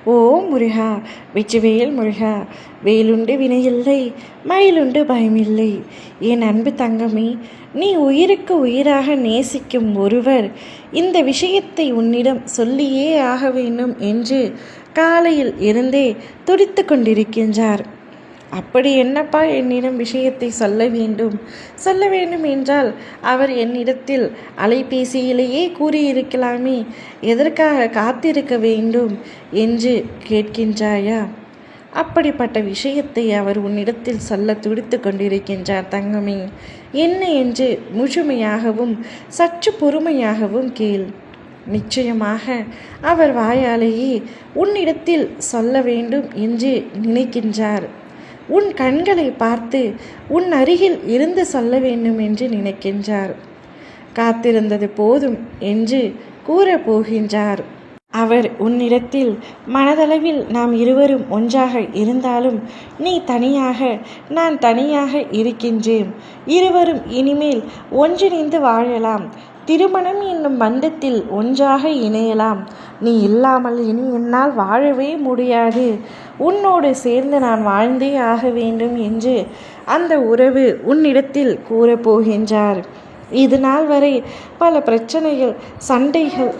ஓ முருகா, வெற்றிவேல் முருகா, வேலுண்டு வினையில்லை, மயிலுண்டு பயமில்லை. என் அன்பு தங்கமே, நீ உயிருக்கு உயிராக நேசிக்கும் ஒருவர் இந்த விஷயத்தை உன்னிடம் சொல்லியே ஆக வேண்டும் என்று காலையில் இருந்தே துடித்து கொண்டிருக்கின்றார். அப்படி என்னப்பா என்னிடம் விஷயத்தை சொல்ல வேண்டும் என்றால் அவர் என்னிடத்தில் அலைபேசியிலேயே கூறியிருக்கலாமே, எதற்காக காத்திருக்க வேண்டும் என்று கேட்கின்றாயா? அப்படிப்பட்ட விஷயத்தை அவர் உன்னிடத்தில் சொல்ல துடித்து கொண்டிருக்கின்றார் தங்கமே. என்ன என்று முழுமையாகவும் சற்று பொறுமையாகவும் கேள். நிச்சயமாக அவர் வாயாலேயே உன்னிடத்தில் சொல்ல வேண்டும் என்று நினைக்கின்றார். உன் கண்களை பார்த்து உன் அருகில் இருந்து சொல்ல வேண்டும் என்று நினைக்கின்றார். காத்திருந்தது போதும் என்று கூறப்போகின்றார். அவர் உன்னிடத்தில் மனதளவில் நாம் இருவரும் ஒன்றாக இருந்தாலும் நீ தனியாக, நான் தனியாக இருக்கின்றேன். இருவரும் இனிமேல் ஒன்றிணைந்து வாழலாம். திருமணம் என்னும் பந்தத்தில் ஒன்றாக இணையலாம். நீ இல்லாமல் இனி என்னால் வாழவே முடியாது. உன்னோடு சேர்ந்து நான் வாழ்ந்தே ஆக வேண்டும் என்று அந்த உறவு உன்னிடத்தில் கூறப்போகின்றார். இது நாள் வரை பல பிரச்சனைகள், சண்டைகள்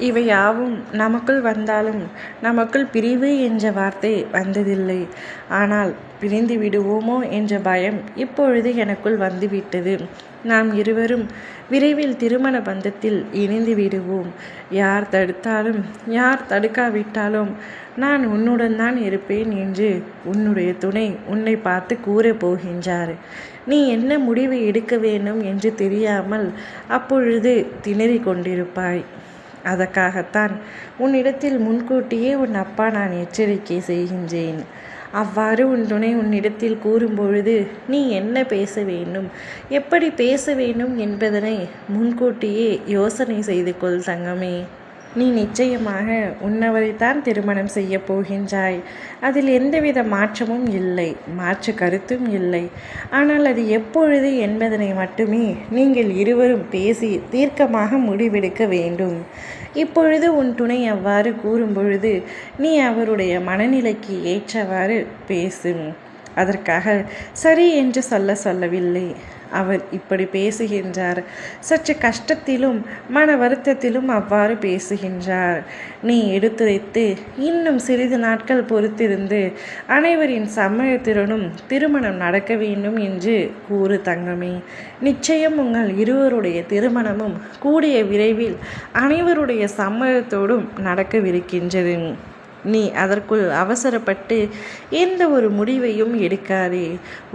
இவையாவும் நமக்குள் வந்தாலும் நமக்குள் பிரிவு என்ற வார்த்தை வந்ததில்லை. ஆனால் பிரிந்து விடுவோமோ என்ற பயம் இப்பொழுது எனக்குள் வந்துவிட்டது. நாம் இருவரும் விரைவில் திருமண பந்தத்தில் இணைந்து விடுவோம். யார் தடுத்தாலும் யார் தடுக்காவிட்டாலும் நான் உன்னுடன் தான் இருப்பேன் என்று உன்னுடைய துணை உன்னை பார்த்து கூறப் போகின்றார். நீ என்ன முடிவு எடுக்க வேண்டும் என்று தெரியாமல் அப்பொழுது திணறிக் கொண்டிருப்பாய். அதற்காகத்தான் உன்னிடத்தில் முன்கூட்டியே உன் அப்பா நான் எச்சரிக்கை செய்கின்றேன். அவ்வாறு உன் துணை உன்னிடத்தில் கூறும்பொழுது நீ என்ன பேச வேண்டும், எப்படி பேச வேண்டும் என்பதனை முன்கூட்டியே யோசனை செய்து கொள் தங்கமே. நீ நிச்சயமாக உன்னவரைத்தான் திருமணம் செய்ய போகின்றாய். அதில் எந்தவித மாற்றமும் இல்லை, மாற்று கருத்தும் இல்லை. ஆனால் அது எப்பொழுது என்பதனை மட்டுமே நீங்கள் இருவரும் பேசி தீர்க்கமாக முடிவெடுக்க வேண்டும். இப்பொழுது உன் துணை அவ்வாறு கூறும்பொழுது நீ அவருடைய மனநிலைக்கு ஏற்றவாறு பேசும். அதற்காக சரி என்று சொல்லவில்லை. அவர் இப்படி பேசுகின்றார். சற்று கஷ்டத்திலும் மன வருத்தத்திலும் அவ்வாறு பேசுகின்றார். நீ எடுத்துரைத்து இன்னும் சிறிது நாட்கள் பொறுத்திருந்து அனைவரின் சம்மதத்துடனும் திருமணம் நடக்க வேண்டும் என்று கூறு தங்கமே. நிச்சயம் உங்கள் இருவருடைய திருமணமும் கூடிய விரைவில் அனைவருடைய சம்மதத்தோடும் நடக்கவிருக்கின்றது. நீ அதற்குள் அவசரப்பட்டு எந்த ஒரு முடிவையும் எடுக்காதே.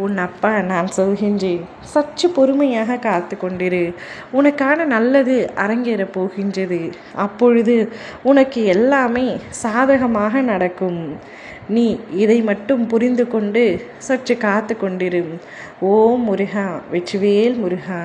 உன் அப்பா நான் சொல்கின்றேன், சற்று பொறுமையாக காத்து கொண்டிரு. உனக்கான நல்லது அரங்கேறப் போகின்றது. அப்பொழுது உனக்கு எல்லாமே சாதகமாக நடக்கும். நீ இதை மட்டும் புரிந்து கொண்டு சற்று காத்து கொண்டிரு. ஓம் முருகா, வெற்றிவேல் முருகா.